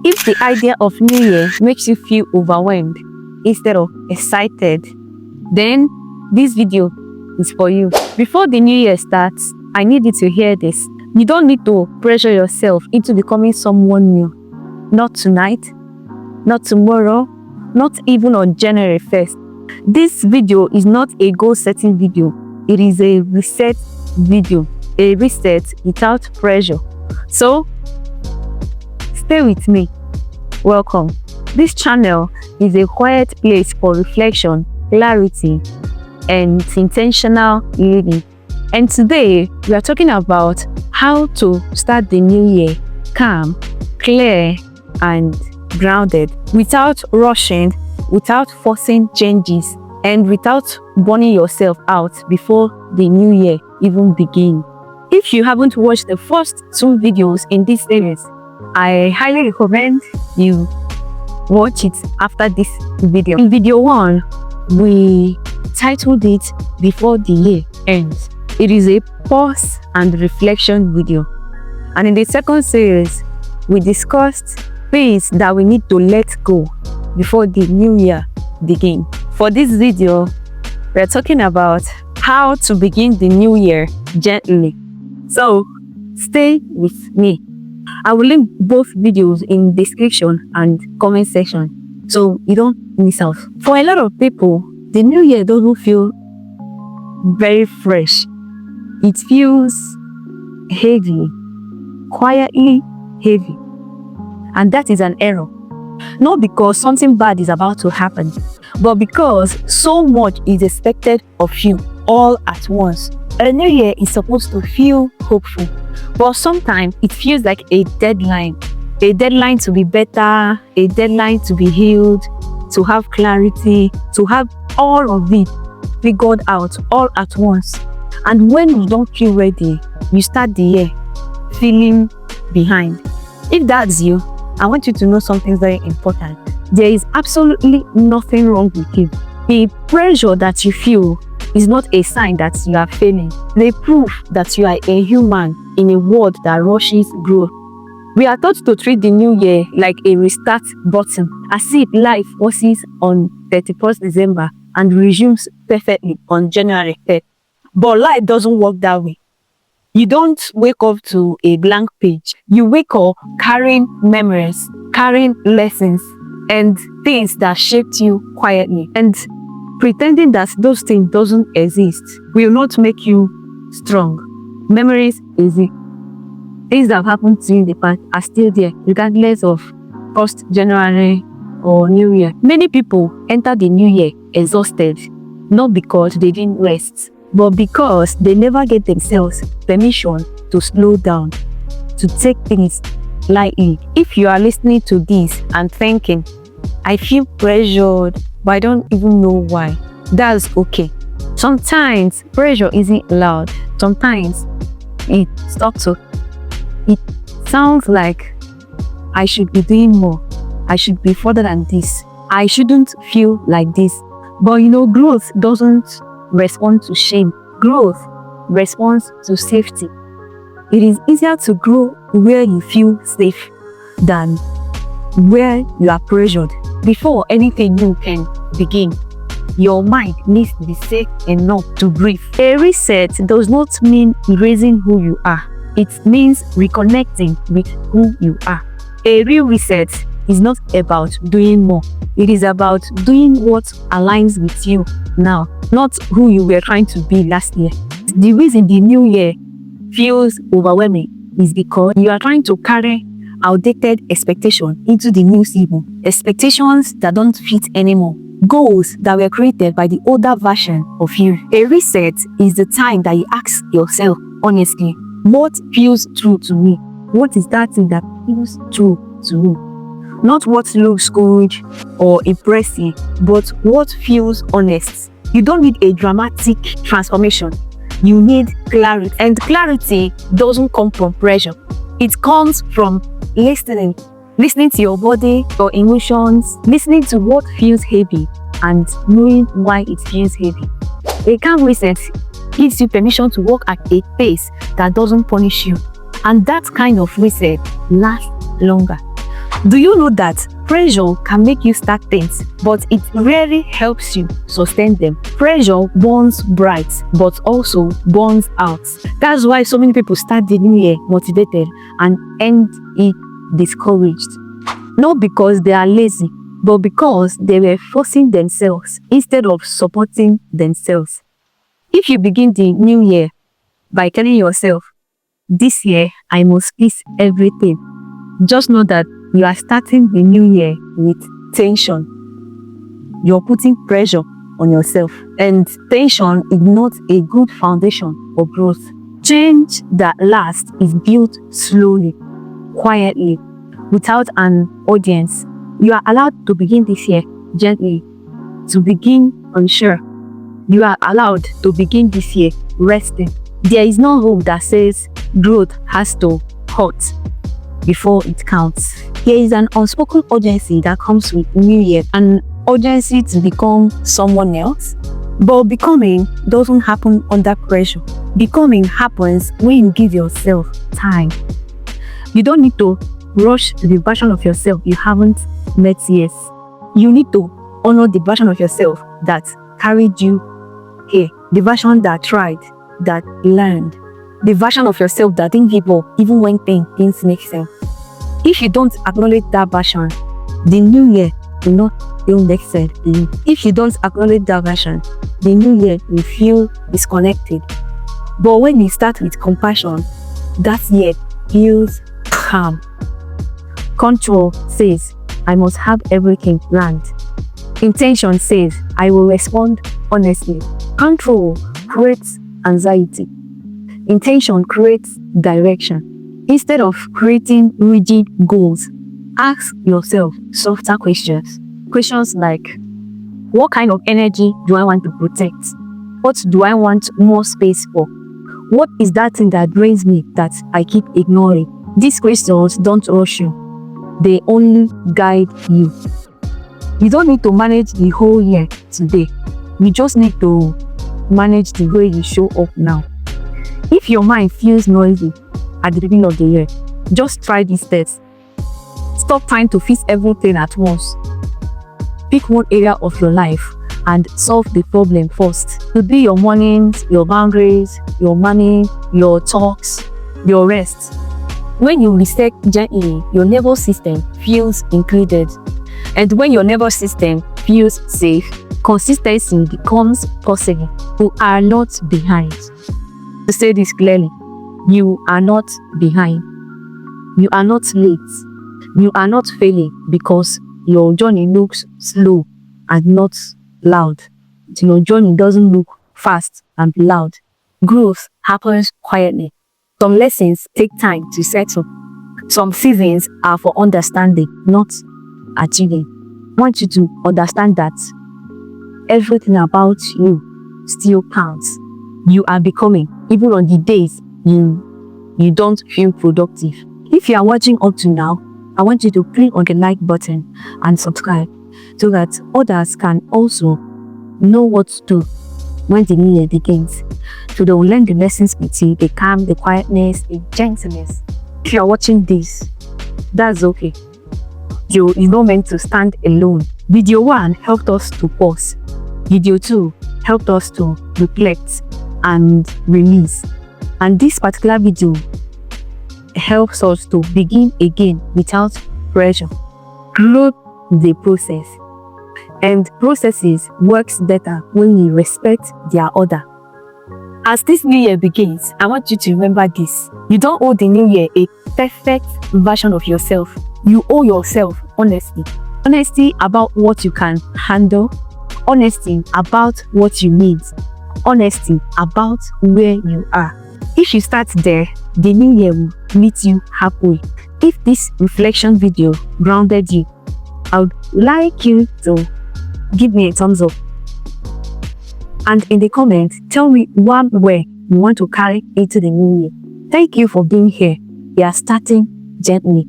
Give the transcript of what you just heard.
If the idea of New Year makes you feel overwhelmed instead of excited, then this video is for you. Before the New Year starts, I need you to hear this. You don't need to pressure yourself into becoming someone new. Not tonight, not tomorrow, not even on January 1st. This video is not a goal-setting video. It is a reset video. A reset without pressure. So, stay with me. Welcome. This channel is a quiet place for reflection, clarity, and intentional living. And today, we are talking about how to start the new year calm, clear, and grounded, without rushing, without forcing changes, and without burning yourself out before the new year even begins. If you haven't watched the first two videos in this series, I highly recommend you watch it after this video. In video 1, we titled it Before the Year Ends. It is a pause and reflection video. And in the second series, we discussed things that we need to let go before the new year begins. For this video, we're talking about how to begin the new year gently. So, stay with me. I will link both videos in the description and comment section so you don't miss out. For a lot of people, the new year doesn't feel very fresh. It feels heavy, quietly heavy. And that is an error. Not because something bad is about to happen, but because so much is expected of you all at once. A new year is supposed to feel hopeful, but sometimes it feels like a deadline to be better, a deadline to be healed, to have clarity, to have all of it figured out all at once. And when you don't feel ready, you start the year feeling behind. If that's you, I want you to know something very important. There is absolutely nothing wrong with you. The pressure that you feel is not a sign that you are failing. They prove that you are a human in a world that rushes growth. We are taught to treat the new year like a restart button, as if life pauses on 31st December and resumes perfectly on January 3rd. But life doesn't work that way. You don't wake up to a blank page. You wake up carrying memories, carrying lessons, and things that shaped you quietly. And pretending that those things doesn't exist will not make you strong. Memories exist. Things that have happened to you in the past are still there, regardless of 1st January or New Year. Many people enter the new year exhausted, not because they didn't rest, but because they never get themselves permission to slow down, to take things lightly. If you are listening to this and thinking, I feel pressured, but I don't even know why, that's okay. Sometimes pressure isn't loud. Sometimes it's subtle. It sounds like I should be doing more. I should be further than this. I shouldn't feel like this. But growth doesn't respond to shame. Growth responds to safety. It is easier to grow where you feel safe than where you are pressured. Before anything new can begin, your mind needs to be safe enough to breathe. A reset does not mean erasing who you are. It means reconnecting with who you are. A real reset is not about doing more. It is about doing what aligns with you now, not who you were trying to be last year. The reason the new year feels overwhelming is because you are trying to carry outdated expectations into the new season. Expectations that don't fit anymore. Goals that were created by the older version of you. A reset is the time that you ask yourself honestly, what feels true to me? What is that thing that feels true to me? Not what looks good or impressive, but what feels honest. You don't need a dramatic transformation. You need clarity. And clarity doesn't come from pressure. It comes from listening to your body, your emotions, listening to what feels heavy and knowing why it feels heavy. A calm reset gives you permission to walk at a pace that doesn't punish you. And that kind of reset lasts longer. Do you know that pressure can make you start things, but it rarely helps you sustain them? Pressure burns bright, but also burns out. That's why so many people start the new year motivated and end it discouraged. Not because they are lazy, but because they were forcing themselves instead of supporting themselves. If you begin the new year by telling yourself, "This year I must fix everything," just know that you are starting the new year with tension. You're putting pressure on yourself, and tension is not a good foundation for growth. Change that lasts is built slowly, quietly, without an audience. You are allowed to begin this year gently, to begin unsure. You are allowed to begin this year resting. There is no rule that says growth has to hurt before it counts. There is an unspoken urgency that comes with New Year, an urgency to become someone else. But becoming doesn't happen under pressure. Becoming happens when you give yourself time. You don't need to rush the version of yourself you haven't met yet. You need to honor the version of yourself that carried you here, the version that tried, that learned, the version of yourself that didn't give up even when things didn't make sense. If you don't acknowledge that version, the new year will not feel make sense to you. If you don't acknowledge that version, the new year will feel disconnected. But when you start with compassion, that year feels calm. Control says, "I must have everything planned." Intention says, "I will respond honestly." Control creates anxiety. Intention creates direction. Instead of creating rigid goals, ask yourself softer questions. Questions like, what kind of energy do I want to protect? What do I want more space for? What is that thing that drains me that I keep ignoring? These questions don't rush you. They only guide you. You don't need to manage the whole year today. You just need to manage the way you show up now. If your mind feels noisy at the beginning of the year, just try these steps. Stop trying to fix everything at once. Pick one area of your life and solve the problem first. It could be your mornings, your boundaries, your money, your talks, your rest. When you reset gently, your nervous system feels included. And when your nervous system feels safe, consistency becomes possible. You are not behind. To say this clearly, you are not behind. You are not late. You are not failing because your journey looks slow and not loud. Your journey doesn't look fast and loud. Growth happens quietly. Some lessons take time to settle. Some seasons are for understanding, not achieving. I want you to understand that everything about you still counts. You are becoming, even on the days you don't feel productive. If you are watching up to now, I want you to click on the like button and subscribe so that others can also know what to do when the new year begins. So they will learn the lessons with you, the calm, the quietness, the gentleness. If you are watching this, that's okay. You're not meant to stand alone. Video 1 helped us to pause. Video 2 helped us to reflect and release. And this particular video helps us to begin again without pressure. Growth is a process. And processes works better when you respect their order. As this new year begins, I want you to remember this. You don't owe the new year a perfect version of yourself. You owe yourself honesty. Honesty about what you can handle. Honesty about what you need. Honesty about where you are. If you start there, the new year will meet you halfway. If this reflection video grounded you, I would like you to give me a thumbs up. And in the comments, tell me one way you want to carry into the new year. Thank you for being here. We are starting gently.